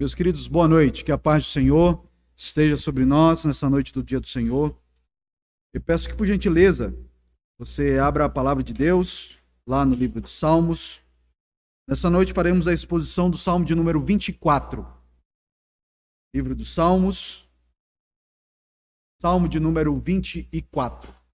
Meus queridos, boa noite. Que a paz do Senhor esteja sobre nós nessa noite do dia do Senhor. Eu peço que, por gentileza, você abra a palavra de Deus lá no livro dos Salmos. Nessa noite faremos a exposição do Salmo de número 24. Livro dos Salmos, Salmo de número 24.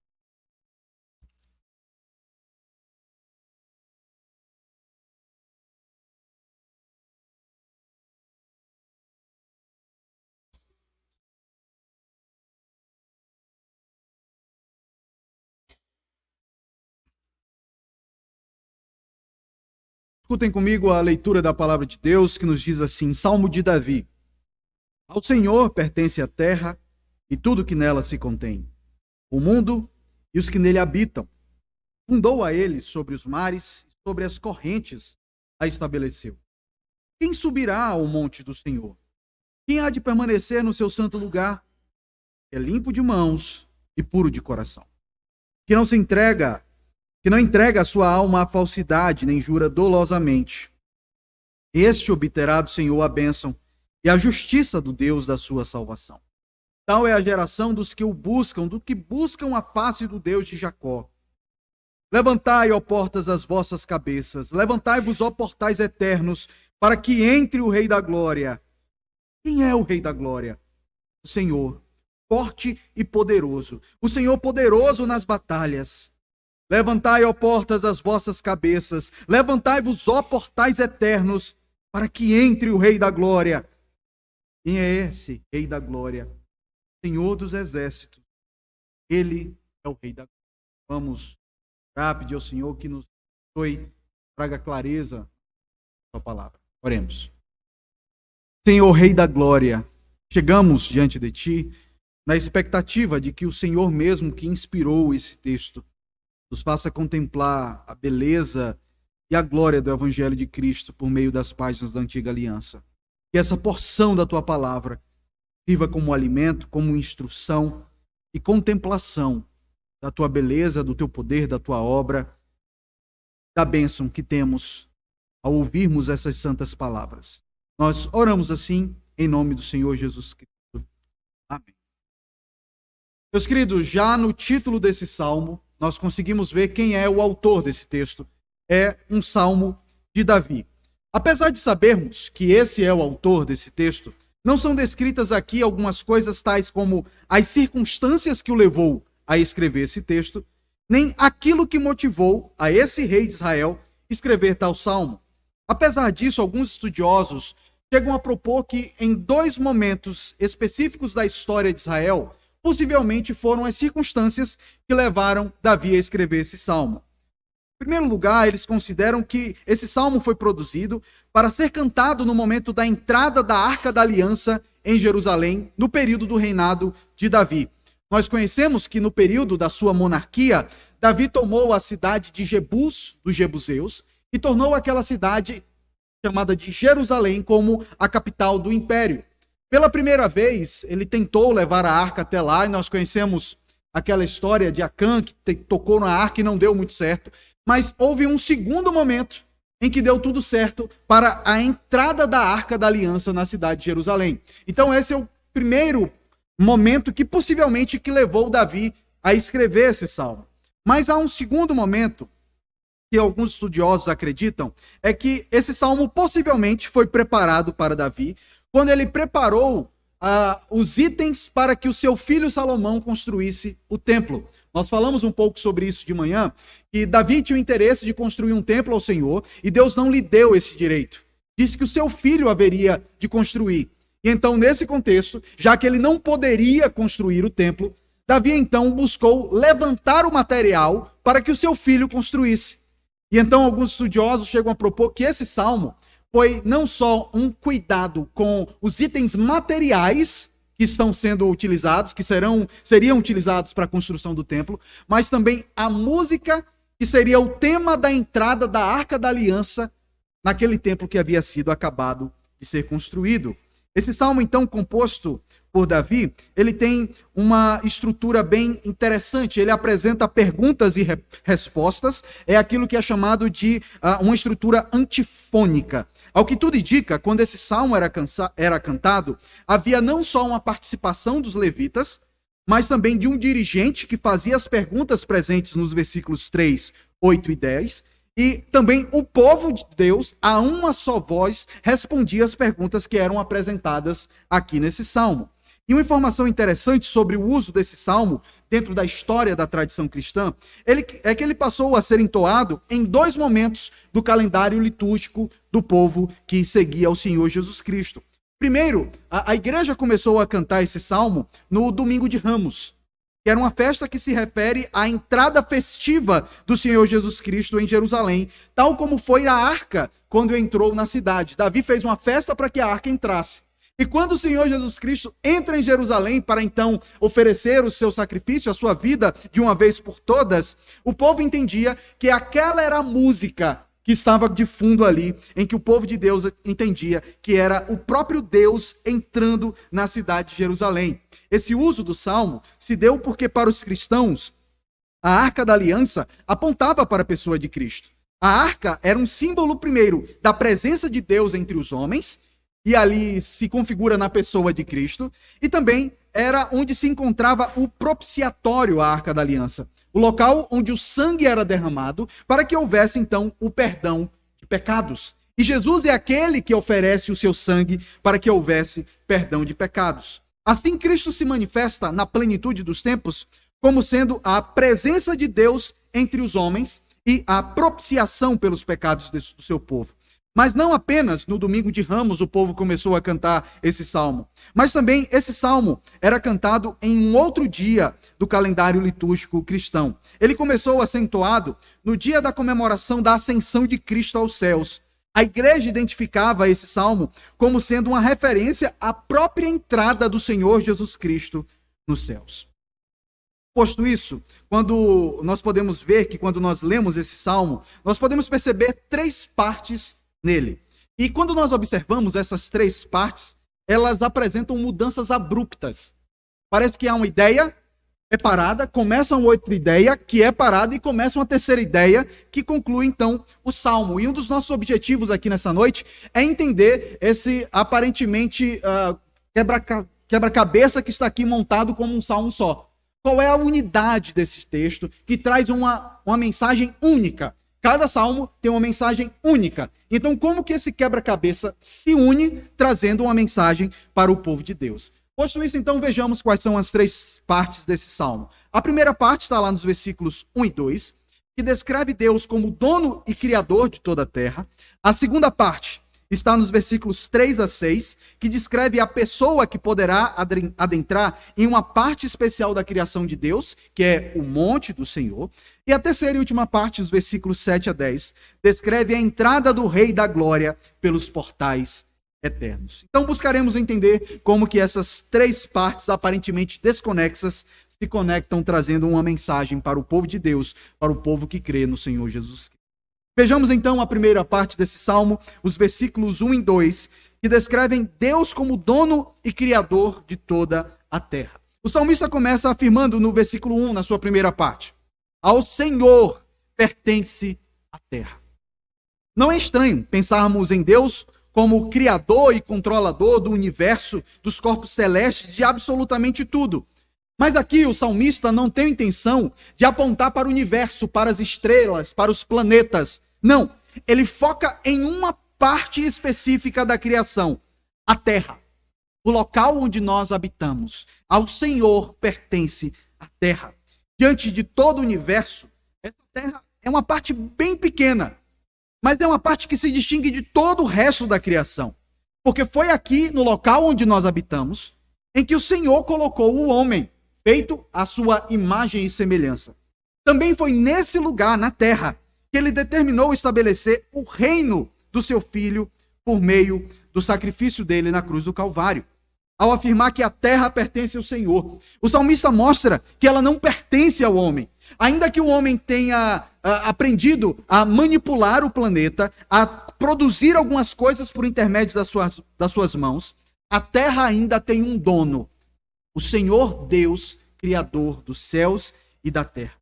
Escutem comigo a leitura da palavra de Deus, que nos diz assim, Salmo de Davi. Ao Senhor pertence a terra e tudo que nela se contém, o mundo e os que nele habitam. Fundou a ele sobre os mares, sobre as correntes a estabeleceu. Quem subirá ao monte do Senhor? Quem há de permanecer no seu santo lugar? É limpo de mãos e puro de coração. Que não entrega a sua alma à falsidade, nem jura dolosamente. Este obterá do Senhor a bênção e a justiça do Deus da sua salvação. Tal é a geração dos que o buscam, do que buscam a face do Deus de Jacó. Levantai, ó portas, as vossas cabeças, levantai-vos, ó portais eternos, para que entre o Rei da Glória. Quem é o Rei da Glória? O Senhor, forte e poderoso, o Senhor poderoso nas batalhas. Levantai, ó portas, as vossas cabeças, levantai-vos, ó portais eternos, para que entre o Rei da Glória. Quem é esse Rei da Glória? Senhor dos Exércitos. Ele é o Rei da Glória. Vamos pedir ao Senhor que nos abençoe, traga clareza na sua palavra. Oremos. Senhor, Rei da Glória, chegamos diante de Ti na expectativa de que o Senhor mesmo que inspirou esse texto nos faça contemplar a beleza e a glória do Evangelho de Cristo por meio das páginas da Antiga Aliança. Que essa porção da Tua palavra sirva como alimento, como instrução e contemplação da Tua beleza, do Teu poder, da Tua obra, da bênção que temos ao ouvirmos essas santas palavras. Nós oramos assim em nome do Senhor Jesus Cristo. Amém. Meus queridos, já no título desse salmo, nós conseguimos ver quem é o autor desse texto. É um salmo de Davi. Apesar de sabermos que esse é o autor desse texto, não são descritas aqui algumas coisas tais como as circunstâncias que o levou a escrever esse texto, nem aquilo que motivou a esse rei de Israel escrever tal salmo. Apesar disso, alguns estudiosos chegam a propor que em dois momentos específicos da história de Israel, possivelmente foram as circunstâncias que levaram Davi a escrever esse salmo. Em primeiro lugar, eles consideram que esse salmo foi produzido para ser cantado no momento da entrada da Arca da Aliança em Jerusalém, no período do reinado de Davi. Nós conhecemos que no período da sua monarquia, Davi tomou a cidade de Jebus, dos Jebuseus, e tornou aquela cidade chamada de Jerusalém como a capital do império. Pela primeira vez, ele tentou levar a arca até lá, e nós conhecemos aquela história de Acã, que tocou na arca e não deu muito certo. Mas houve um segundo momento em que deu tudo certo para a entrada da Arca da Aliança na cidade de Jerusalém. Então esse é o primeiro momento que possivelmente que levou Davi a escrever esse salmo. Mas há um segundo momento que alguns estudiosos acreditam, é que esse salmo possivelmente foi preparado para Davi quando ele preparou os itens para que o seu filho Salomão construísse o templo. Nós falamos um pouco sobre isso de manhã, que Davi tinha o interesse de construir um templo ao Senhor, e Deus não lhe deu esse direito. Disse que o seu filho haveria de construir. E então, nesse contexto, já que ele não poderia construir o templo, Davi então buscou levantar o material para que o seu filho construísse. E então alguns estudiosos chegam a propor que esse salmo foi não só um cuidado com os itens materiais que estão sendo utilizados, que seriam utilizados para a construção do templo, mas também a música que seria o tema da entrada da Arca da Aliança naquele templo que havia sido acabado de ser construído. Esse salmo, então, composto por Davi, ele tem uma estrutura bem interessante. Ele apresenta perguntas e respostas. É aquilo que é chamado de uma estrutura antifônica. Ao que tudo indica, quando esse salmo era cantado, havia não só uma participação dos levitas, mas também de um dirigente que fazia as perguntas presentes nos versículos 3, 8 e 10, e também o povo de Deus, a uma só voz, respondia as perguntas que eram apresentadas aqui nesse salmo. E uma informação interessante sobre o uso desse salmo dentro da história da tradição cristã é que ele passou a ser entoado em 2 momentos do calendário litúrgico do povo que seguia ao Senhor Jesus Cristo. Primeiro, a igreja começou a cantar esse salmo no Domingo de Ramos, que era uma festa que se refere à entrada festiva do Senhor Jesus Cristo em Jerusalém, tal como foi a arca quando entrou na cidade. Davi fez uma festa para que a arca entrasse. E quando o Senhor Jesus Cristo entra em Jerusalém para então oferecer o seu sacrifício, a sua vida de uma vez por todas, o povo entendia que aquela era a música que estava de fundo ali, em que o povo de Deus entendia que era o próprio Deus entrando na cidade de Jerusalém. Esse uso do salmo se deu porque para os cristãos, a Arca da Aliança apontava para a pessoa de Cristo. A arca era um símbolo, primeiro, da presença de Deus entre os homens, e ali se configura na pessoa de Cristo, e também era onde se encontrava o propiciatório, a Arca da Aliança, o local onde o sangue era derramado para que houvesse então o perdão de pecados. E Jesus é aquele que oferece o seu sangue para que houvesse perdão de pecados. Assim, Cristo se manifesta na plenitude dos tempos como sendo a presença de Deus entre os homens e a propiciação pelos pecados do seu povo. Mas não apenas no Domingo de Ramos o povo começou a cantar esse salmo, mas também esse salmo era cantado em um outro dia do calendário litúrgico cristão. Ele começou a ser entoado no dia da comemoração da ascensão de Cristo aos céus. A igreja identificava esse salmo como sendo uma referência à própria entrada do Senhor Jesus Cristo nos céus. Posto isso, quando nós podemos ver que quando nós lemos esse salmo, nós podemos perceber 3 partes nele. E quando nós observamos essas 3 partes, elas apresentam mudanças abruptas. Parece que há uma ideia, é parada, começa uma outra ideia, que é parada, e começa uma terceira ideia, que conclui então o salmo. E um dos nossos objetivos aqui nessa noite é entender esse aparentemente quebra-cabeça que está aqui montado como um salmo só. Qual é a unidade desse texto que traz uma mensagem única? Cada salmo tem uma mensagem única. Então, como que esse quebra-cabeça se une, trazendo uma mensagem para o povo de Deus? Posto isso, então, vejamos quais são as 3 partes desse salmo. A primeira parte está lá nos versículos 1 e 2, que descreve Deus como dono e criador de toda a terra. A segunda parte está nos versículos 3 a 6, que descreve a pessoa que poderá adentrar em uma parte especial da criação de Deus, que é o monte do Senhor. E a terceira e última parte, os versículos 7 a 10, descreve a entrada do Rei da Glória pelos portais eternos. Então buscaremos entender como que essas 3 partes aparentemente desconexas se conectam, trazendo uma mensagem para o povo de Deus, para o povo que crê no Senhor Jesus Cristo. Vejamos então a primeira parte desse salmo, os versículos 1 e 2, que descrevem Deus como dono e criador de toda a terra. O salmista começa afirmando no versículo 1, na sua primeira parte: ao Senhor pertence a terra. Não é estranho pensarmos em Deus como criador e controlador do universo, dos corpos celestes, de absolutamente tudo. Mas aqui o salmista não tem a intenção de apontar para o universo, para as estrelas, para os planetas. Não, ele foca em uma parte específica da criação, a terra, o local onde nós habitamos. Ao Senhor pertence a terra. Diante de todo o universo, essa terra é uma parte bem pequena, mas é uma parte que se distingue de todo o resto da criação. Porque foi aqui, no local onde nós habitamos, em que o Senhor colocou o homem, feito à sua imagem e semelhança. Também foi nesse lugar, na terra, que ele determinou estabelecer o reino do seu filho por meio do sacrifício dele na cruz do Calvário. Ao afirmar que a terra pertence ao Senhor, o salmista mostra que ela não pertence ao homem. Ainda que o homem tenha aprendido a manipular o planeta, a produzir algumas coisas por intermédio das suas mãos, a terra ainda tem um dono. O Senhor Deus, Criador dos céus e da terra.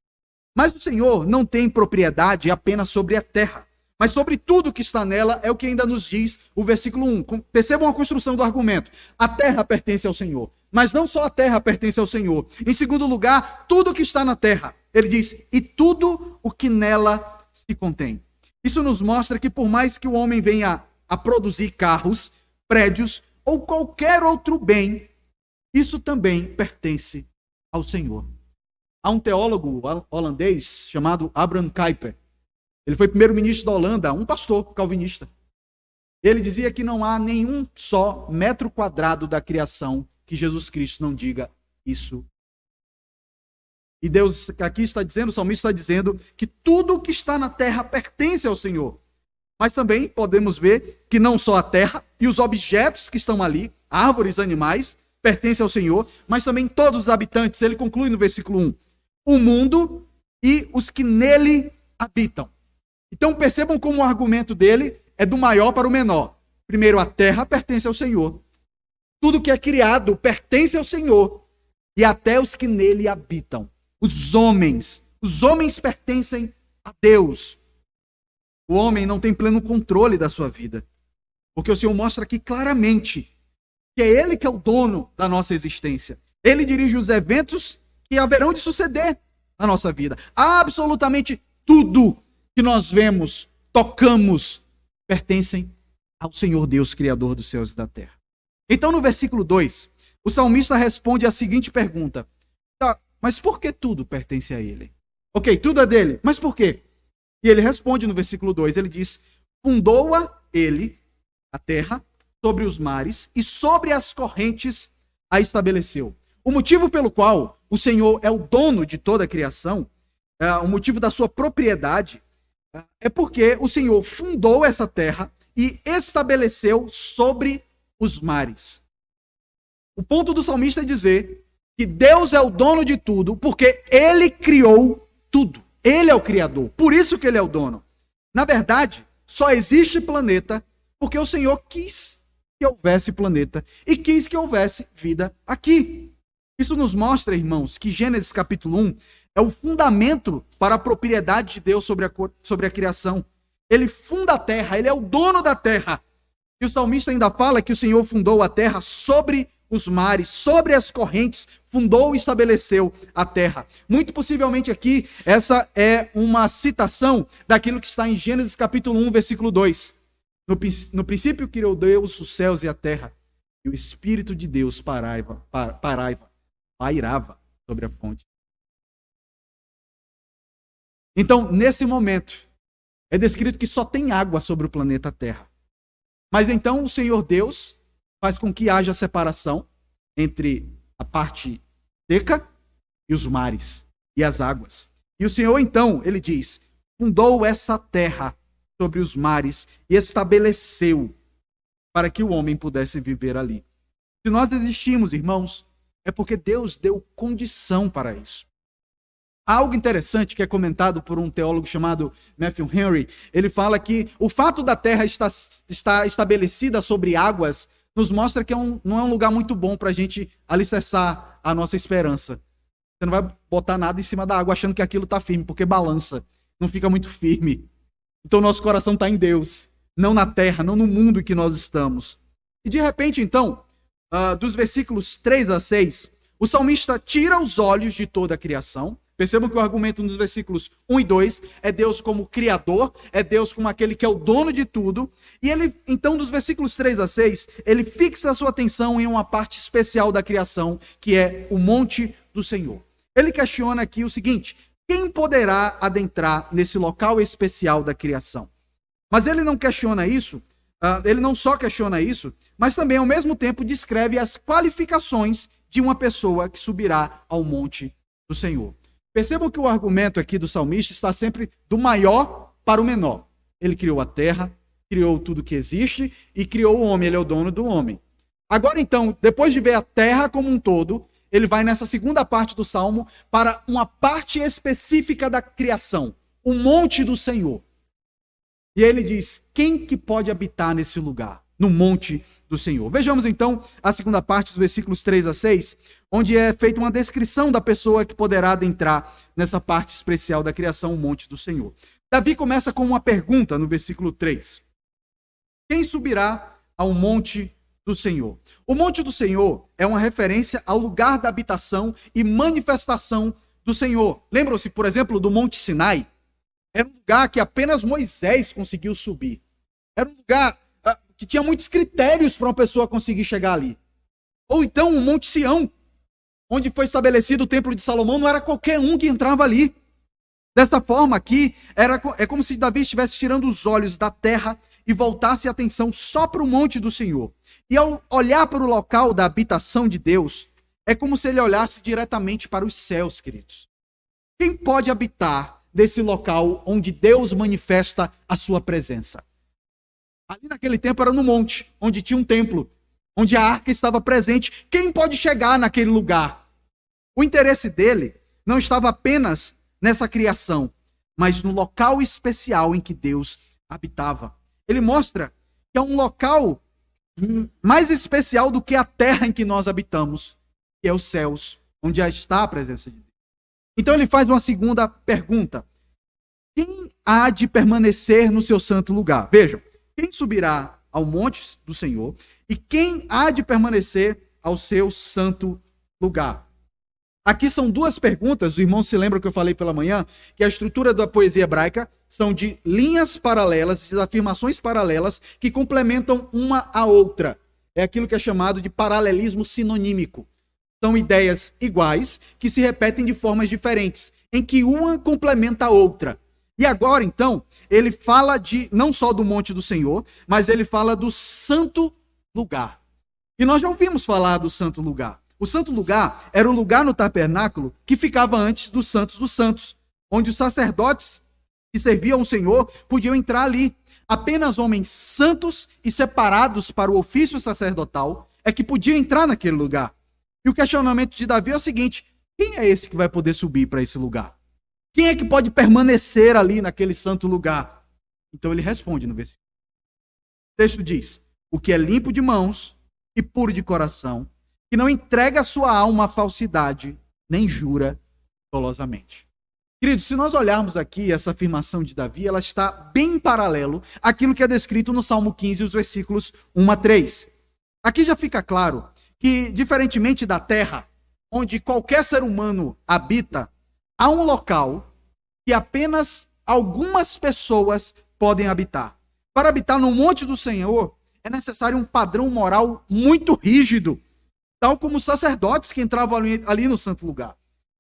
Mas o Senhor não tem propriedade apenas sobre a terra. Mas sobre tudo que está nela é o que ainda nos diz o versículo 1. Percebam a construção do argumento. A terra pertence ao Senhor. Mas não só a terra pertence ao Senhor. Em segundo lugar, tudo que está na terra. Ele diz, e tudo o que nela se contém. Isso nos mostra que por mais que o homem venha a produzir carros, prédios ou qualquer outro bem, isso também pertence ao Senhor. Há um teólogo holandês chamado Abraham Kuyper. Ele foi primeiro-ministro da Holanda, um pastor calvinista. Ele dizia que não há nenhum só metro quadrado da criação que Jesus Cristo não diga isso. E Deus aqui está dizendo, o salmista está dizendo, que tudo que está na terra pertence ao Senhor. Mas também podemos ver que não só a terra e os objetos que estão ali, árvores, animais, pertencem ao Senhor, mas também todos os habitantes. Ele conclui no versículo 1, o mundo e os que nele habitam. Então percebam como o argumento dele é do maior para o menor. Primeiro, a terra pertence ao Senhor. Tudo que é criado pertence ao Senhor. E até os que nele habitam. Os homens pertencem a Deus. O homem não tem pleno controle da sua vida. Porque o Senhor mostra aqui claramente que é Ele que é o dono da nossa existência. Ele dirige os eventos que haverão de suceder na nossa vida. Absolutamente tudo que nós vemos, tocamos, pertencem ao Senhor Deus, Criador dos céus e da terra. Então, no versículo 2, o salmista responde a seguinte pergunta. Tá, mas por que tudo pertence a Ele? Ok, tudo é dele, mas por quê? E ele responde no versículo 2, ele diz, fundou-a Ele, a terra, sobre os mares e sobre as correntes a estabeleceu. O motivo pelo qual o Senhor é o dono de toda a criação, o motivo da sua propriedade, é porque o Senhor fundou essa terra e estabeleceu sobre os mares. O ponto do salmista é dizer que Deus é o dono de tudo, porque Ele criou tudo. Ele é o Criador, por isso que Ele é o dono. Na verdade, só existe planeta porque o Senhor quis que houvesse planeta e quis que houvesse vida aqui. Isso nos mostra, irmãos, que Gênesis capítulo 1 é o fundamento para a propriedade de Deus sobre a criação. Ele funda a terra, Ele é o dono da terra. E o salmista ainda fala que o Senhor fundou a terra sobre os mares, sobre as correntes, fundou e estabeleceu a terra. Muito possivelmente aqui, essa é uma citação daquilo que está em Gênesis capítulo 1, versículo 2. No princípio criou Deus os céus e a terra, e o Espírito de Deus pairava sobre a fonte. Então, nesse momento, é descrito que só tem água sobre o planeta Terra. Mas então o Senhor Deus faz com que haja separação entre a parte seca e os mares e as águas. E o Senhor então, ele diz, fundou essa terra sobre os mares e estabeleceu para que o homem pudesse viver ali. Se nós existimos, irmãos, é porque Deus deu condição para isso. Há algo interessante que é comentado por um teólogo chamado Matthew Henry. Ele fala que o fato da terra estar estabelecida sobre águas nos mostra que não é um lugar muito bom para a gente alicerçar a nossa esperança. Você não vai botar nada em cima da água achando que aquilo está firme, porque balança, não fica muito firme. Então nosso coração está em Deus, não na terra, não no mundo em que nós estamos. E de repente, então, dos versículos 3 a 6, o salmista tira os olhos de toda a criação. Percebam que o argumento nos versículos 1 e 2 é Deus como Criador, é Deus como aquele que é o dono de tudo. E ele, então, dos versículos 3 a 6, ele fixa a sua atenção em uma parte especial da criação, que é o monte do Senhor. Ele questiona aqui o seguinte: quem poderá adentrar nesse local especial da criação? Mas ele não questiona isso, ele não só questiona isso, mas também, ao mesmo tempo, descreve as qualificações de uma pessoa que subirá ao monte do Senhor. Percebam que o argumento aqui do salmista está sempre do maior para o menor. Ele criou a terra, criou tudo que existe e criou o homem, ele é o dono do homem. Agora então, depois de ver a terra como um todo, ele vai nessa segunda parte do salmo para uma parte específica da criação, o monte do Senhor. E ele diz, quem que pode habitar nesse lugar, no monte do Senhor? Vejamos então a segunda parte, dos versículos 3 a 6. onde é feita uma descrição da pessoa que poderá adentrar nessa parte especial da criação, o monte do Senhor. Davi começa com uma pergunta no versículo 3. Quem subirá ao monte do Senhor? O monte do Senhor é uma referência ao lugar da habitação e manifestação do Senhor. Lembram-se, por exemplo, do Monte Sinai? Era um lugar que apenas Moisés conseguiu subir. Era um lugar que tinha muitos critérios para uma pessoa conseguir chegar ali. Ou então o Monte Sião, onde foi estabelecido o Templo de Salomão, não era qualquer um que entrava ali. Desta forma aqui, é como se Davi estivesse tirando os olhos da terra e voltasse a atenção só para o monte do Senhor. E ao olhar para o local da habitação de Deus, é como se ele olhasse diretamente para os céus, queridos. Quem pode habitar desse local onde Deus manifesta a sua presença? Ali naquele tempo era no monte, onde tinha um templo, onde a arca estava presente. Quem pode chegar naquele lugar? O interesse dele não estava apenas nessa criação, mas no local especial em que Deus habitava. Ele mostra que é um local mais especial do que a terra em que nós habitamos, que é os céus, onde já está a presença de Deus. Então ele faz uma segunda pergunta. Quem há de permanecer no seu santo lugar? Vejam, quem subirá ao monte do Senhor e quem há de permanecer ao seu santo lugar? Aqui são duas perguntas, os irmãos se lembram que eu falei pela manhã, que a estrutura da poesia hebraica são de linhas paralelas, de afirmações paralelas, que complementam uma a outra. É aquilo que é chamado de paralelismo sinonímico. São ideias iguais, que se repetem de formas diferentes, em que uma complementa a outra. E agora, então, ele fala não só do monte do Senhor, mas ele fala do santo lugar. E nós já ouvimos falar do santo lugar. O santo lugar era o lugar no tabernáculo que ficava antes dos santos, onde os sacerdotes que serviam ao Senhor podiam entrar ali. Apenas homens santos e separados para o ofício sacerdotal é que podiam entrar naquele lugar. E o questionamento de Davi é o seguinte: quem é esse que vai poder subir para esse lugar? Quem é que pode permanecer ali naquele santo lugar? Então ele responde no versículo. O texto diz: o que é limpo de mãos e puro de coração, que não entrega a sua alma à falsidade, nem jura dolosamente. Queridos, se nós olharmos aqui essa afirmação de Davi, ela está bem em paralelo àquilo que é descrito no Salmo 15, os versículos 1 a 3. Aqui já fica claro que, diferentemente da terra, onde qualquer ser humano habita, há um local que apenas algumas pessoas podem habitar. Para habitar no monte do Senhor, é necessário um padrão moral muito rígido, tal como os sacerdotes que entravam ali no santo lugar.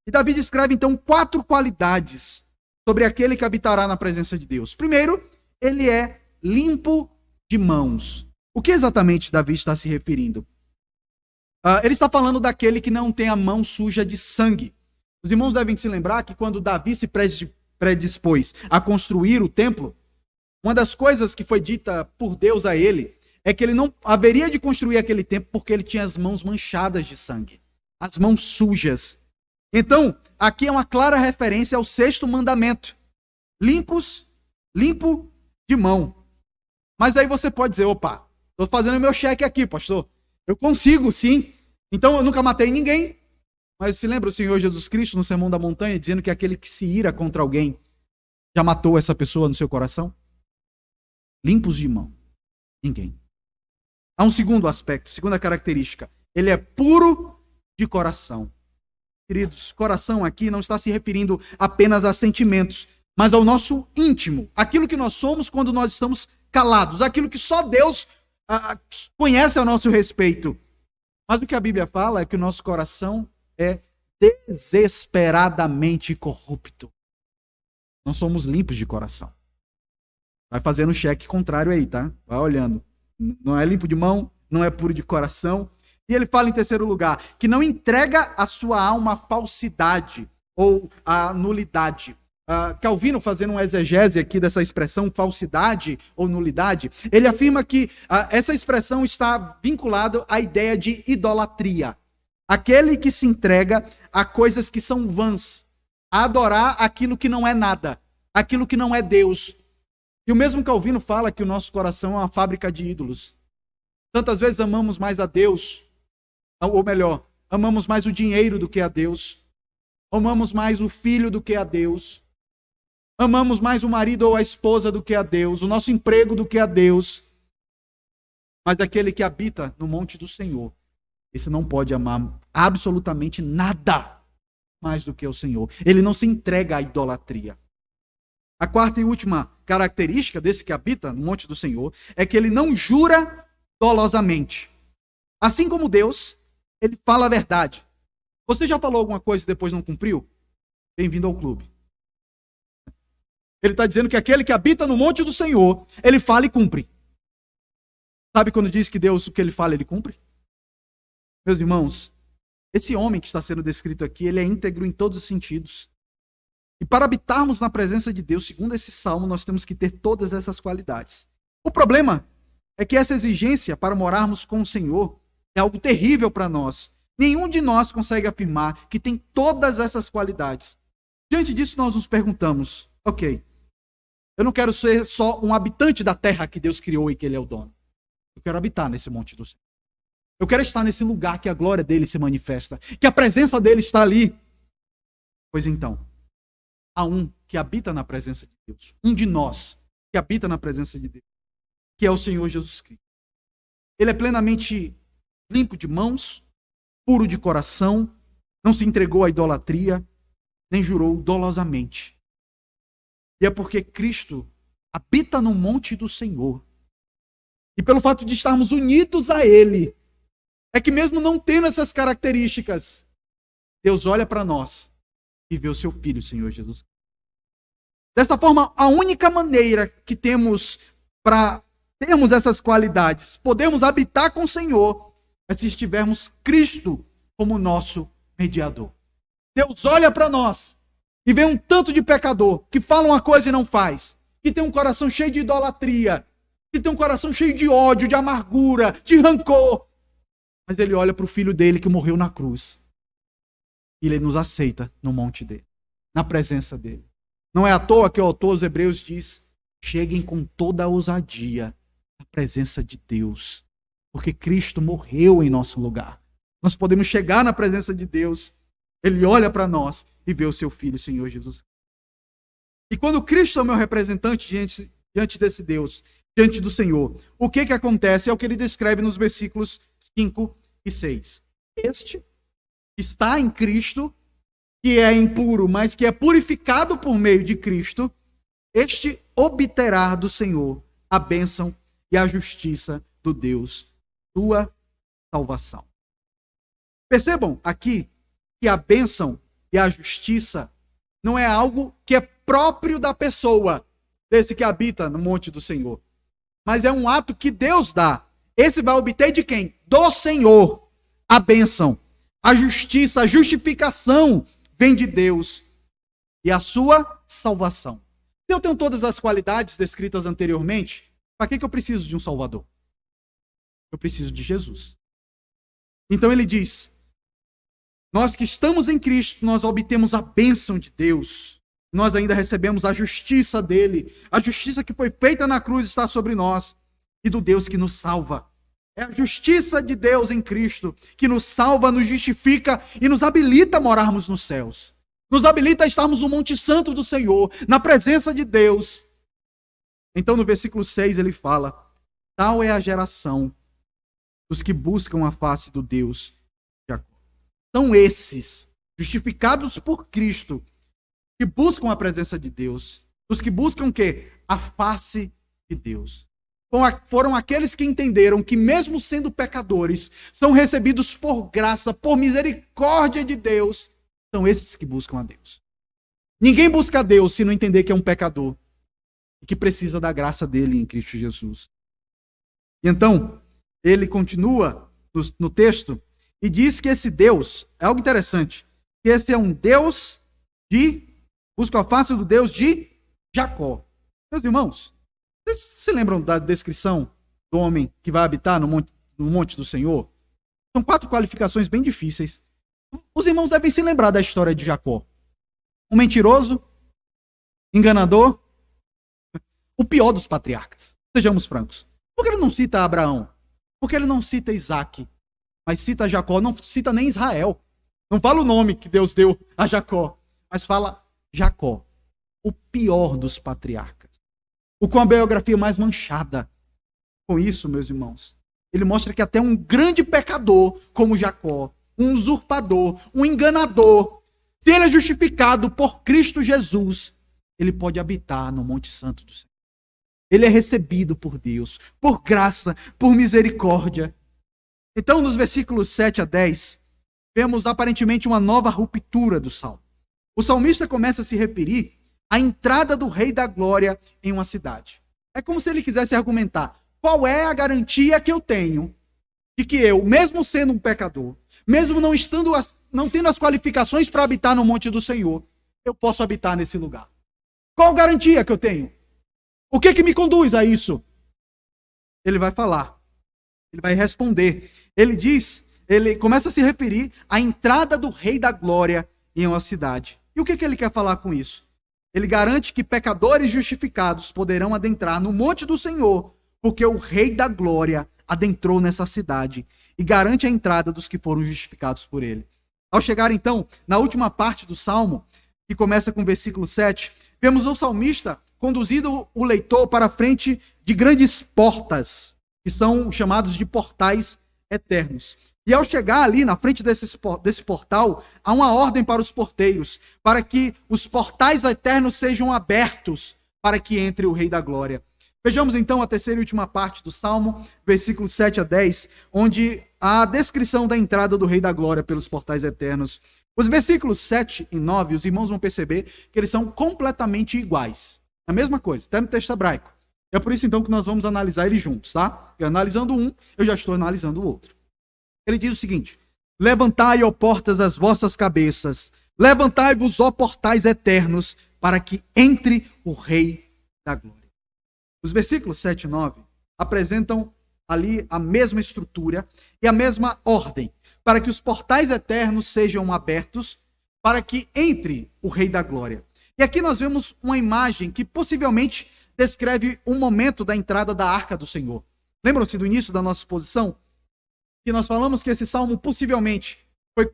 E Davi descreve, então, 4 qualidades sobre aquele que habitará na presença de Deus. Primeiro, ele é limpo de mãos. O que exatamente Davi está se referindo? Ele está falando daquele que não tem a mão suja de sangue. Os irmãos devem se lembrar que quando Davi se predispôs a construir o templo, uma das coisas que foi dita por Deus a ele é que ele não haveria de construir aquele templo porque ele tinha as mãos manchadas de sangue, as mãos sujas. Então, aqui é uma clara referência ao 6º mandamento. Limpo de mão. Mas aí você pode dizer: opa, estou fazendo meu cheque aqui, pastor. Eu consigo, sim. Então, eu nunca matei ninguém. Mas se lembra o Senhor Jesus Cristo no Sermão da Montanha, dizendo que aquele que se ira contra alguém já matou essa pessoa no seu coração? Limpos de mão. Ninguém. Há um segundo aspecto, segunda característica. Ele é puro de coração. Queridos, coração aqui não está se referindo apenas a sentimentos, mas ao nosso íntimo. Aquilo que nós somos quando nós estamos calados. Aquilo que só Deus conhece a nosso respeito. Mas o que a Bíblia fala é que o nosso coração é desesperadamente corrupto. Não somos limpos de coração. Vai fazendo o cheque contrário aí, tá? Vai olhando. Não é limpo de mão, não é puro de coração. E ele fala em terceiro lugar, que não entrega a sua alma à falsidade ou à nulidade. Calvino, fazendo uma exegese aqui dessa expressão falsidade ou nulidade, ele afirma que essa expressão está vinculada à ideia de idolatria. Aquele que se entrega a coisas que são vãs, a adorar aquilo que não é nada, aquilo que não é Deus. E o mesmo Calvino fala que o nosso coração é uma fábrica de ídolos. Tantas vezes amamos mais a Deus, ou melhor, amamos mais o dinheiro do que a Deus, amamos mais o filho do que a Deus, amamos mais o marido ou a esposa do que a Deus, o nosso emprego do que a Deus. Mas aquele que habita no monte do Senhor, esse não pode amar absolutamente nada mais do que o Senhor. Ele não se entrega à idolatria. A quarta e última característica desse que habita no monte do Senhor é que ele não jura dolosamente. Assim como Deus, ele fala a verdade. Você já falou alguma coisa e depois não cumpriu? Bem-vindo ao clube. Ele está dizendo que aquele que habita no monte do Senhor, ele fala e cumpre. Sabe quando diz que Deus, o que ele fala, ele cumpre? Meus irmãos, esse homem que está sendo descrito aqui, ele é íntegro em todos os sentidos. E para habitarmos na presença de Deus, segundo esse salmo, nós temos que ter todas essas qualidades. O problema é que essa exigência para morarmos com o Senhor é algo terrível para nós. Nenhum de nós consegue afirmar que tem todas essas qualidades. Diante disso, nós nos perguntamos, ok, eu não quero ser só um habitante da terra que Deus criou e que Ele é o dono. Eu quero habitar nesse monte do Senhor. Eu quero estar nesse lugar que a glória dele se manifesta, que a presença dele está ali. Pois então, há um que habita na presença de Deus, um de nós que habita na presença de Deus, que é o Senhor Jesus Cristo. Ele é plenamente limpo de mãos, puro de coração, não se entregou à idolatria, nem jurou dolosamente. E é porque Cristo habita no monte do Senhor. E pelo fato de estarmos unidos a Ele, é que mesmo não tendo essas características, Deus olha para nós e vê o seu Filho, o Senhor Jesus. Dessa forma, a única maneira que temos para termos essas qualidades, podermos habitar com o Senhor, é se estivermos Cristo como nosso mediador. Deus olha para nós e vê um tanto de pecador que fala uma coisa e não faz, que tem um coração cheio de idolatria, que tem um coração cheio de ódio, de amargura, de rancor. Mas ele olha para o filho dele que morreu na cruz. E ele nos aceita no monte dele, na presença dele. Não é à toa que o autor aos Hebreus diz, cheguem com toda a ousadia na presença de Deus. Porque Cristo morreu em nosso lugar. Nós podemos chegar na presença de Deus. Ele olha para nós e vê o seu filho, o Senhor Jesus. E quando Cristo é o meu representante diante desse Deus, diante do Senhor, o que acontece é o que ele descreve nos versículos 5 e 6. Este está em Cristo, que é impuro, mas que é purificado por meio de Cristo, este obterá do Senhor a bênção e a justiça do Deus, sua salvação. Percebam aqui que a bênção e a justiça não é algo que é próprio da pessoa, desse que habita no monte do Senhor, mas é um ato que Deus dá. Esse vai obter de quem? Do Senhor. A bênção, a justiça, a justificação vem de Deus. E a sua salvação. Se eu tenho todas as qualidades descritas anteriormente, para que eu preciso de um Salvador? Eu preciso de Jesus. Então ele diz, nós que estamos em Cristo, nós obtemos a bênção de Deus. Nós ainda recebemos a justiça dele. A justiça que foi feita na cruz está sobre nós. E do Deus que nos salva. É a justiça de Deus em Cristo que nos salva, nos justifica e nos habilita a morarmos nos céus. Nos habilita a estarmos no Monte Santo do Senhor, na presença de Deus. Então no versículo 6 ele fala, tal é a geração dos que buscam a face do Deus de Jacó. São esses, justificados por Cristo, que buscam a presença de Deus. Os que buscam o quê? A face de Deus. Foram aqueles que entenderam que mesmo sendo pecadores, são recebidos por graça, por misericórdia de Deus. São esses que buscam a Deus. Ninguém busca a Deus se não entender que é um pecador e que precisa da graça dele em Cristo Jesus. E então, ele continua no texto e diz que esse Deus, é algo interessante, que esse é um Deus busca a face do Deus de Jacó. Meus irmãos, vocês se lembram da descrição do homem que vai habitar no monte do Senhor? São 4 qualificações bem difíceis. Os irmãos devem se lembrar da história de Jacó. Um mentiroso, enganador, o pior dos patriarcas. Sejamos francos. Por que ele não cita Abraão? Por que ele não cita Isaac? mas cita Jacó, não cita nem Israel. Não fala o nome que Deus deu a Jacó, mas fala Jacó, o pior dos patriarcas, o com a biografia mais manchada. Com isso, meus irmãos, ele mostra que até um grande pecador como Jacó, um usurpador, um enganador, se ele é justificado por Cristo Jesus, ele pode habitar no Monte Santo do Senhor. Ele é recebido por Deus, por graça, por misericórdia. Então, nos versículos 7 a 10, vemos aparentemente uma nova ruptura do salmo. O salmista começa a se referir à entrada do Rei da Glória em uma cidade. É como se ele quisesse argumentar: qual é a garantia que eu tenho de que eu, mesmo sendo um pecador, mesmo não tendo as qualificações para habitar no monte do Senhor, eu posso habitar nesse lugar? Qual a garantia que eu tenho? O que me conduz a isso? Ele vai falar, ele vai responder. Ele começa a se referir à entrada do Rei da Glória em uma cidade. E o que ele quer falar com isso? Ele garante que pecadores justificados poderão adentrar no monte do Senhor, porque o Rei da Glória adentrou nessa cidade, e garante a entrada dos que foram justificados por ele. Ao chegar, então, na última parte do Salmo, que começa com o versículo 7, vemos o salmista conduzindo o leitor para a frente de grandes portas, que são chamados de portais eternos. E ao chegar ali, na frente desse portal, há uma ordem para os porteiros, para que os portais eternos sejam abertos, para que entre o Rei da Glória. Vejamos então a terceira e última parte do Salmo, versículos 7 a 10, onde há a descrição da entrada do Rei da Glória pelos portais eternos. Os versículos 7 e 9, os irmãos vão perceber que eles são completamente iguais. A mesma coisa, até no texto hebraico. É por isso então que nós vamos analisar eles juntos, tá? E analisando um, eu já estou analisando o outro. Ele diz o seguinte: levantai, ó portas, as vossas cabeças, levantai-vos, ó portais eternos, para que entre o Rei da Glória. Os versículos 7 e 9 apresentam ali a mesma estrutura e a mesma ordem, para que os portais eternos sejam abertos, para que entre o Rei da Glória. E aqui nós vemos uma imagem que possivelmente descreve um momento da entrada da Arca do Senhor. Lembram-se do início da nossa exposição? Que nós falamos que esse salmo possivelmente foi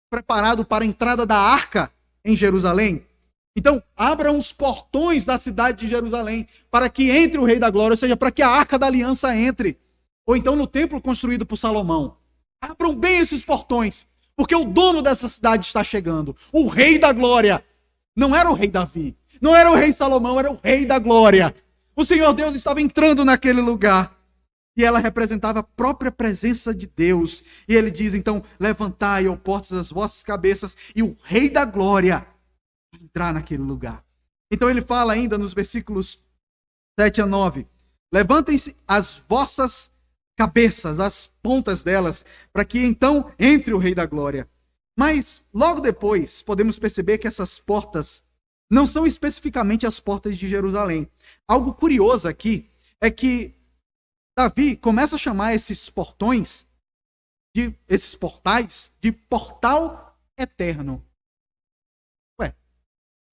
preparado para a entrada da Arca em Jerusalém. Então, abram os portões da cidade de Jerusalém para que entre o Rei da Glória, ou seja, para que a Arca da Aliança entre. Ou então no templo construído por Salomão. Abram bem esses portões, porque o dono dessa cidade está chegando. O Rei da Glória. Não era o rei Davi, não era o rei Salomão, era o Rei da Glória. O Senhor Deus estava entrando naquele lugar. E ela representava a própria presença de Deus. E ele diz então: levantai, ó portas, as vossas cabeças, e o Rei da Glória vai entrar naquele lugar. Então ele fala ainda nos versículos 7 a 9: levantem-se as vossas cabeças, as pontas delas, para que então entre o Rei da Glória. Mas logo depois podemos perceber que essas portas não são especificamente as portas de Jerusalém. Algo curioso aqui é que Davi começa a chamar esses portais de portal eterno. Ué,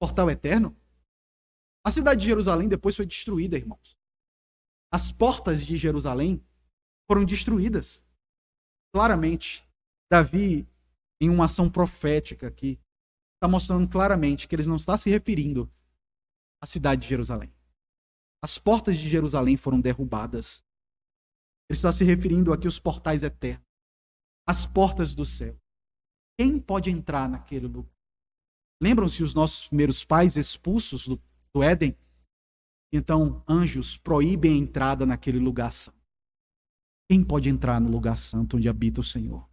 portal eterno? A cidade de Jerusalém depois foi destruída, irmãos. As portas de Jerusalém foram destruídas. Claramente, Davi, em uma ação profética aqui, está mostrando claramente que ele não está se referindo à cidade de Jerusalém. As portas de Jerusalém foram derrubadas. Ele está se referindo aqui aos portais eternos, as portas do céu. Quem pode entrar naquele lugar? Lembram-se os nossos primeiros pais expulsos do Éden? Então, anjos proíbem a entrada naquele lugar santo. Quem pode entrar no lugar santo onde habita o Senhor?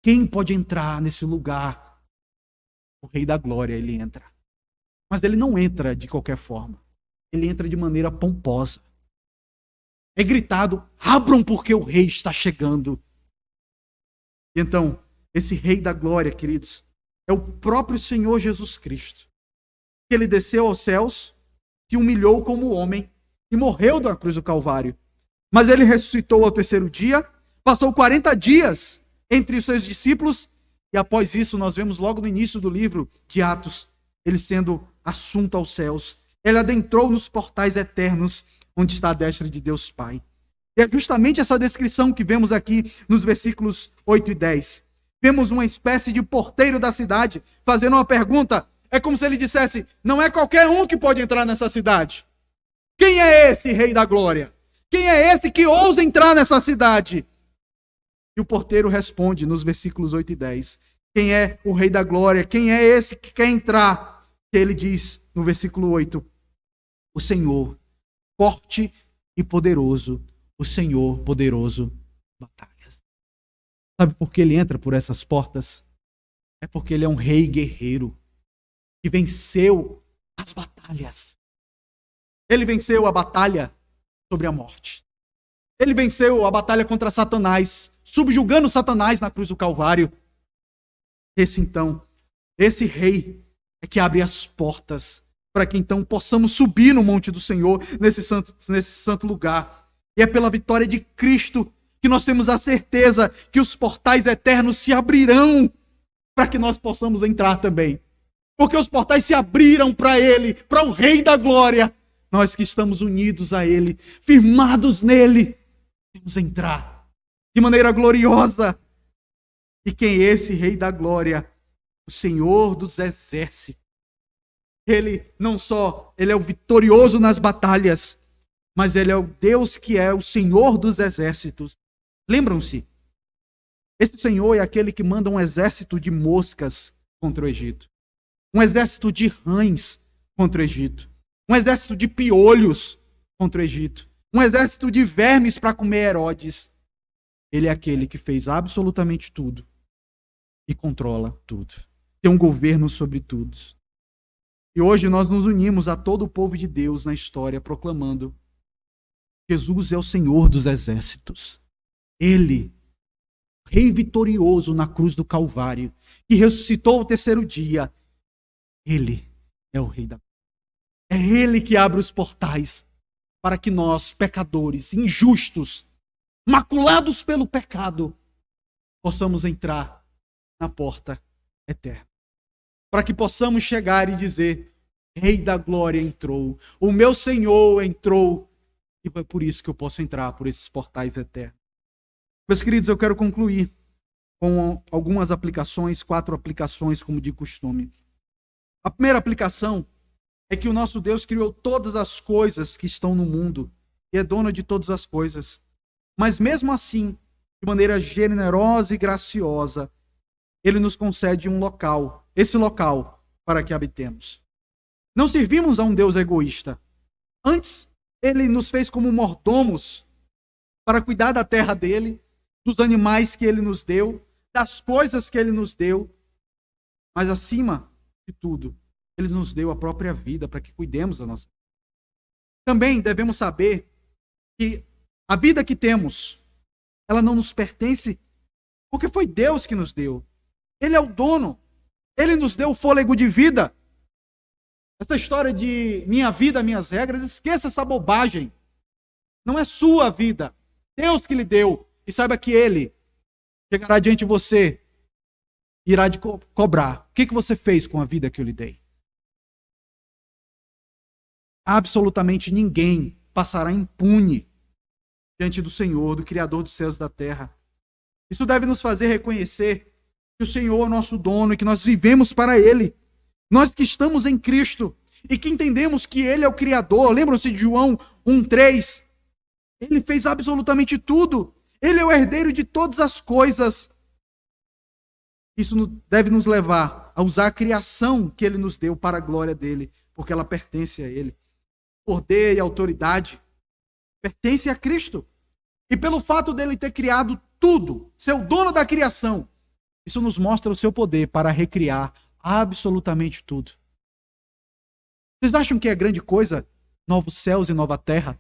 Quem pode entrar nesse lugar? O Rei da Glória, ele entra. Mas ele não entra de qualquer forma. Ele entra de maneira pomposa. É gritado: abram porque o Rei está chegando. E então, esse Rei da Glória, queridos, é o próprio Senhor Jesus Cristo. Ele desceu aos céus, se humilhou como homem e morreu na cruz do Calvário. Mas ele ressuscitou ao terceiro dia, passou 40 dias entre os seus discípulos, e após isso nós vemos logo no início do livro de Atos, ele sendo assunto aos céus. Ele adentrou nos portais eternos, onde está a destra de Deus Pai. E é justamente essa descrição que vemos aqui nos versículos 8 e 10. Vemos uma espécie de porteiro da cidade fazendo uma pergunta. É como se ele dissesse: não é qualquer um que pode entrar nessa cidade. Quem é esse Rei da Glória? Quem é esse que ousa entrar nessa cidade? E o porteiro responde nos versículos 8 e 10. Quem é o Rei da Glória? Quem é esse que quer entrar? Ele diz no versículo 8: o Senhor, forte e poderoso, o Senhor poderoso batalhas. Sabe por que ele entra por essas portas? É porque ele é um rei guerreiro que venceu as batalhas. Ele venceu a batalha sobre a morte. Ele venceu a batalha contra Satanás, subjugando Satanás na cruz do Calvário. Esse rei é que abre as portas para que então possamos subir no monte do Senhor, nesse santo lugar. E é pela vitória de Cristo que nós temos a certeza que os portais eternos se abrirão para que nós possamos entrar também. Porque os portais se abriram para Ele, para o Rei da Glória. Nós que estamos unidos a Ele, firmados nele, vamos entrar de maneira gloriosa. E quem é esse Rei da Glória? O Senhor dos Exércitos. Ele não só, ele é o vitorioso nas batalhas, mas ele é o Deus que é o Senhor dos Exércitos. Lembram-se? Esse Senhor é aquele que manda um exército de moscas contra o Egito. Um exército de rãs contra o Egito. Um exército de piolhos contra o Egito. Um exército de vermes para comer Herodes. Ele é aquele que fez absolutamente tudo e controla tudo. Tem um governo sobre tudo. E hoje nós nos unimos a todo o povo de Deus na história, proclamando: Jesus é o Senhor dos Exércitos. Ele, Rei vitorioso na cruz do Calvário, que ressuscitou ao terceiro dia. Ele é o Rei da Glória. É Ele que abre os portais para que nós, pecadores, injustos, maculados pelo pecado, possamos entrar na porta eterna. Para que possamos chegar e dizer: Rei da Glória entrou, o meu Senhor entrou, e é por isso que eu posso entrar por esses portais eternos. Meus queridos, eu quero concluir com algumas aplicações, 4 aplicações, como de costume. A primeira aplicação é que o nosso Deus criou todas as coisas que estão no mundo e é dono de todas as coisas. Mas mesmo assim, de maneira generosa e graciosa, Ele nos concede um local, esse local, para que habitemos. Não servimos a um Deus egoísta. Antes, Ele nos fez como mordomos para cuidar da terra dele, dos animais que Ele nos deu, das coisas que Ele nos deu. Mas acima de tudo, Ele nos deu a própria vida para que cuidemos da nossa vida. Também devemos saber que a vida que temos, ela não nos pertence, porque foi Deus que nos deu. Ele é o dono. Ele nos deu o fôlego de vida. Essa história de minha vida, minhas regras, esqueça essa bobagem. Não é sua vida. Deus que lhe deu. E saiba que Ele chegará diante de você e irá te cobrar. O que você fez com a vida que eu lhe dei? Absolutamente ninguém passará impune diante do Senhor, do Criador dos céus e da terra. Isso deve nos fazer reconhecer que o Senhor é nosso dono e que nós vivemos para Ele. Nós que estamos em Cristo e que entendemos que Ele é o Criador. Lembram-se de João 1,3? Ele fez absolutamente tudo. Ele é o herdeiro de todas as coisas. Isso deve nos levar a usar a criação que Ele nos deu para a glória dEle, porque ela pertence a Ele. Poder e autoridade pertence a Cristo. E pelo fato dele ter criado tudo, ser o dono da criação, isso nos mostra o seu poder para recriar absolutamente tudo. Vocês acham que é grande coisa novos céus e nova terra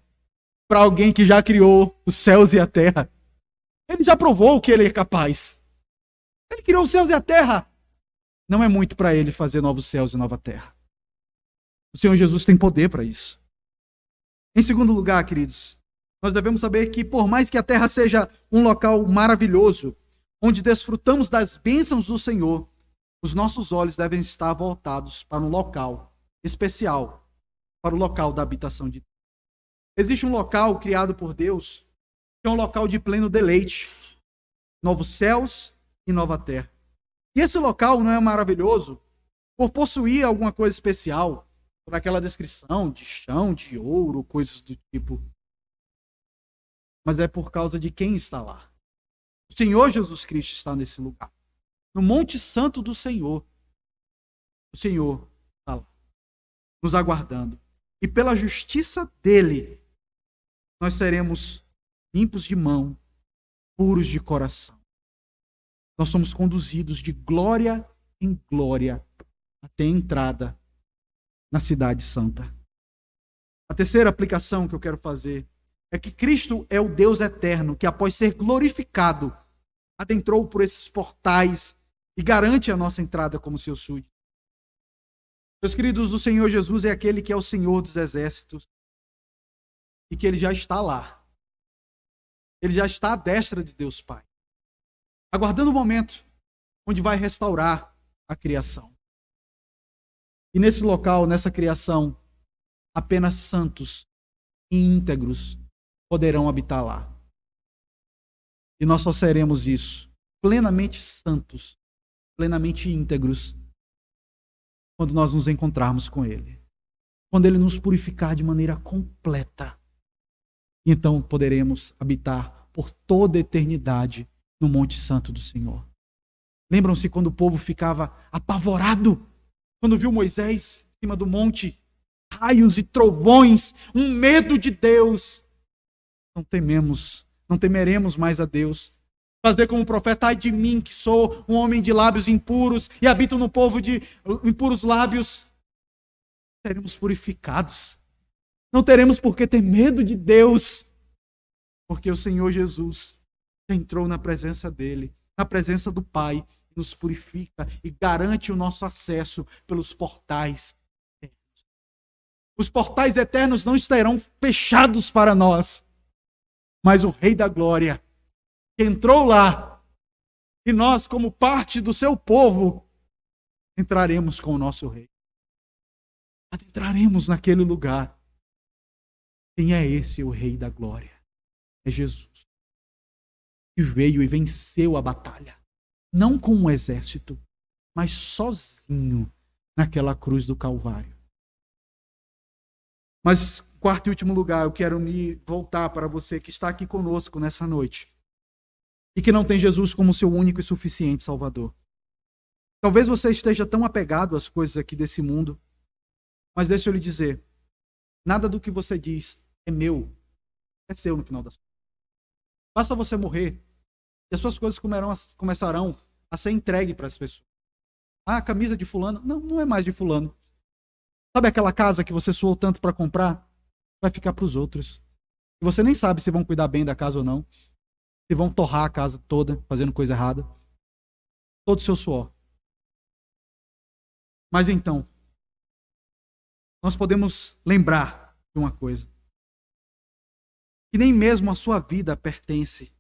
para alguém que já criou os céus e a terra? Ele já provou que ele é capaz. Ele criou os céus e a terra. Não é muito para ele fazer novos céus e nova terra. O Senhor Jesus tem poder para isso. Em segundo lugar, queridos, nós devemos saber que por mais que a terra seja um local maravilhoso, onde desfrutamos das bênçãos do Senhor, os nossos olhos devem estar voltados para um local especial, para o local da habitação de Deus. Existe um local criado por Deus, que é um local de pleno deleite, novos céus e nova terra. E esse local não é maravilhoso por possuir alguma coisa especial, por aquela descrição de chão, de ouro, coisas do tipo. Mas é por causa de quem está lá. O Senhor Jesus Cristo está nesse lugar. No Monte Santo do Senhor. O Senhor está lá, nos aguardando. E pela justiça dele, nós seremos limpos de mão, puros de coração. Nós somos conduzidos de glória em glória até a entrada na cidade santa. A terceira aplicação que eu quero fazer é que Cristo é o Deus eterno que, após ser glorificado, adentrou por esses portais e garante a nossa entrada como seu súdito. Meus queridos, o Senhor Jesus é aquele que é o Senhor dos exércitos e que ele já está lá. Ele já está à destra de Deus Pai, aguardando o momento onde vai restaurar a criação. E nesse local, nessa criação, apenas santos e íntegros poderão habitar lá. E nós só seremos isso, plenamente santos, plenamente íntegros, quando nós nos encontrarmos com Ele. Quando Ele nos purificar de maneira completa. E então poderemos habitar por toda a eternidade no Monte Santo do Senhor. Lembram-se quando o povo ficava apavorado quando viu Moisés em cima do monte, raios e trovões, um medo de Deus. Não temeremos mais a Deus. Fazer como o profeta: ai de mim, que sou um homem de lábios impuros e habito no povo de impuros lábios. Seremos purificados. Não teremos por que ter medo de Deus, porque o Senhor Jesus entrou na presença dele, na presença do Pai, nos purifica e garante o nosso acesso pelos portais eternos. Os portais eternos não estarão fechados para nós, mas o Rei da Glória, que entrou lá, e nós, como parte do seu povo, entraremos com o nosso Rei. Adentraremos naquele lugar. Quem é esse, o Rei da Glória? É Jesus, que veio e venceu a batalha. Não com um exército, mas sozinho naquela cruz do Calvário. Mas, quarto e último lugar, eu quero me voltar para você que está aqui conosco nessa noite e que não tem Jesus como seu único e suficiente Salvador. Talvez você esteja tão apegado às coisas aqui desse mundo, mas deixa eu lhe dizer, nada do que você diz é meu, é seu no final das contas. Basta você morrer e as suas coisas começarão a ser entregues para as pessoas. Ah, a camisa de fulano? Não, não é mais de fulano. Sabe aquela casa que você suou tanto para comprar? Vai ficar para os outros. E você nem sabe se vão cuidar bem da casa ou não. Se vão torrar a casa toda, fazendo coisa errada. Todo o seu suor. Mas então, nós podemos lembrar de uma coisa. Que nem mesmo a sua vida pertence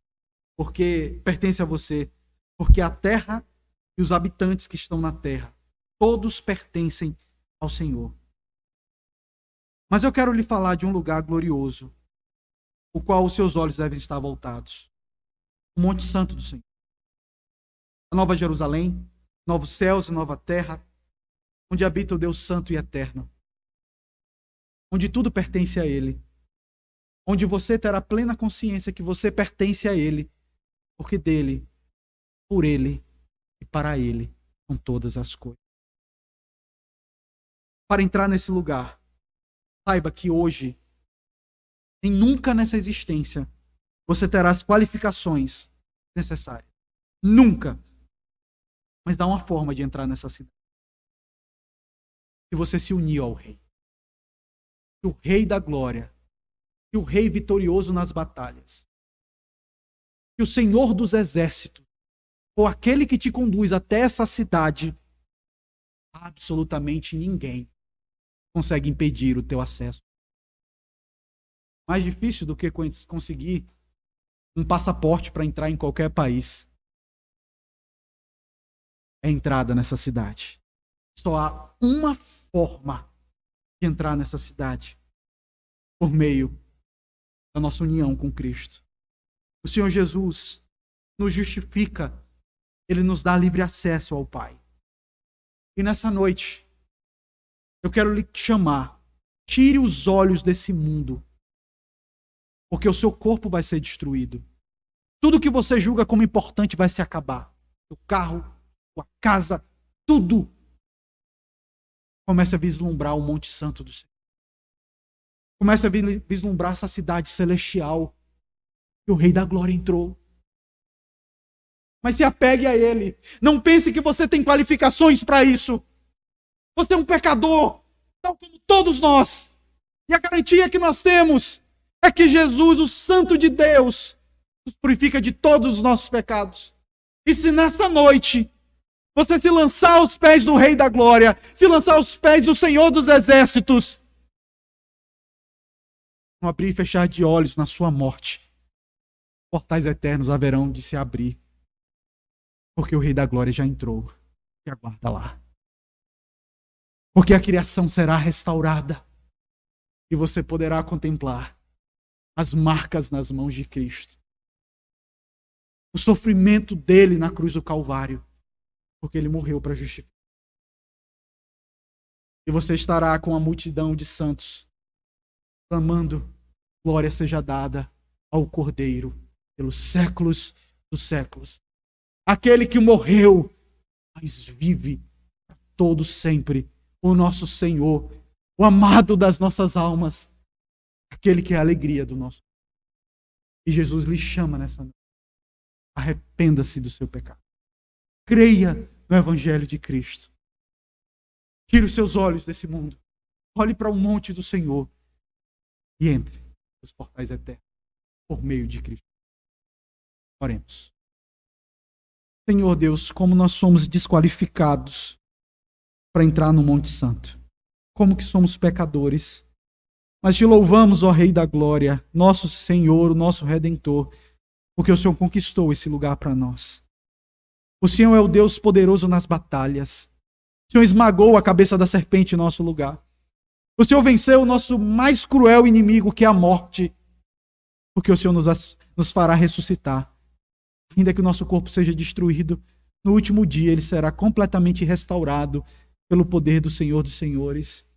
a você, porque a terra e os habitantes que estão na terra, todos pertencem ao Senhor. Mas eu quero lhe falar de um lugar glorioso, o qual os seus olhos devem estar voltados. O Monte Santo do Senhor. A Nova Jerusalém, novos céus e nova terra, onde habita o Deus Santo e Eterno. Onde tudo pertence a Ele. Onde você terá plena consciência que você pertence a Ele, porque dele, por Ele e para Ele são todas as coisas. Para entrar nesse lugar, saiba que hoje, nem nunca nessa existência, você terá as qualificações necessárias. Nunca. Mas dá uma forma de entrar nessa cidade. Se você se unir ao Rei. O Rei da Glória. E o Rei vitorioso nas batalhas. Que o Senhor dos Exércitos, ou aquele que te conduz até essa cidade, absolutamente ninguém consegue impedir o teu acesso. Mais difícil do que conseguir um passaporte para entrar em qualquer país é a entrada nessa cidade. Só há uma forma de entrar nessa cidade, por meio da nossa união com Cristo. O Senhor Jesus nos justifica, Ele nos dá livre acesso ao Pai. E nessa noite, eu quero lhe chamar, tire os olhos desse mundo, porque o seu corpo vai ser destruído. Tudo que você julga como importante vai se acabar. O carro, a casa, tudo. Comece a vislumbrar o Monte Santo do Senhor. Comece a vislumbrar essa cidade celestial que o Rei da Glória entrou. Mas se apegue a Ele. Não pense que você tem qualificações para isso. Você é um pecador, tal como todos nós. E a garantia que nós temos é que Jesus, o Santo de Deus, nos purifica de todos os nossos pecados. E se nessa noite você se lançar aos pés do Rei da Glória, se lançar aos pés do Senhor dos Exércitos, não abrir e fechar de olhos na sua morte, portais eternos haverão de se abrir, porque o Rei da Glória já entrou e aguarda lá. Porque a criação será restaurada e você poderá contemplar as marcas nas mãos de Cristo, o sofrimento dele na cruz do Calvário, porque ele morreu para justificar. E você estará com a multidão de santos clamando: glória seja dada ao Cordeiro pelos séculos dos séculos. Aquele que morreu, mas vive para todo sempre. O nosso Senhor, o amado das nossas almas, aquele que é a alegria do nosso. E Jesus lhe chama nessa noite. Arrependa-se do seu pecado. Creia no Evangelho de Cristo. Tire os seus olhos desse mundo. Olhe para o monte do Senhor e entre nos portais eternos por meio de Cristo. Oremos. Senhor Deus, como nós somos desqualificados para entrar no Monte Santo. Como que somos pecadores. Mas te louvamos, ó Rei da Glória, nosso Senhor, o nosso Redentor, porque o Senhor conquistou esse lugar para nós. O Senhor é o Deus poderoso nas batalhas. O Senhor esmagou a cabeça da serpente em nosso lugar. O Senhor venceu o nosso mais cruel inimigo, que é a morte, porque o Senhor nos fará ressuscitar. Ainda que o nosso corpo seja destruído, no último dia ele será completamente restaurado pelo poder do Senhor dos Senhores.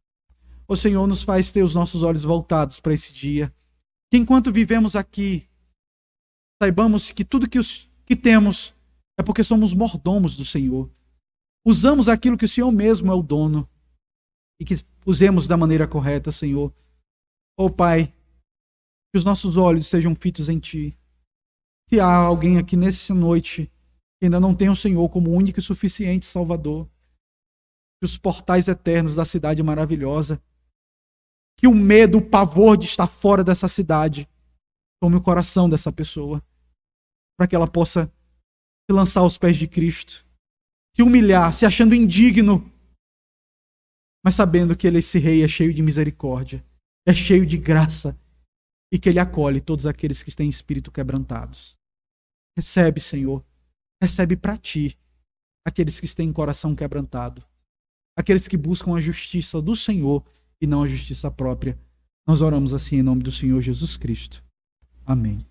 O Senhor nos faz ter os nossos olhos voltados para esse dia. Que enquanto vivemos aqui, saibamos que tudo que temos é porque somos mordomos do Senhor. Usamos aquilo que o Senhor mesmo é o dono. E que usemos da maneira correta, Senhor. Oh Pai, que os nossos olhos sejam fitos em Ti. Se há alguém aqui nessa noite que ainda não tem o Senhor como único e suficiente Salvador, que os portais eternos da cidade maravilhosa, que o medo, o pavor de estar fora dessa cidade tome o coração dessa pessoa, para que ela possa se lançar aos pés de Cristo, se humilhar, se achando indigno, mas sabendo que esse Rei é cheio de misericórdia, é cheio de graça, e que Ele acolhe todos aqueles que têm espírito quebrantados. Recebe, Senhor, recebe para Ti aqueles que têm coração quebrantado, aqueles que buscam a justiça do Senhor e não a justiça própria. Nós oramos assim em nome do Senhor Jesus Cristo. Amém.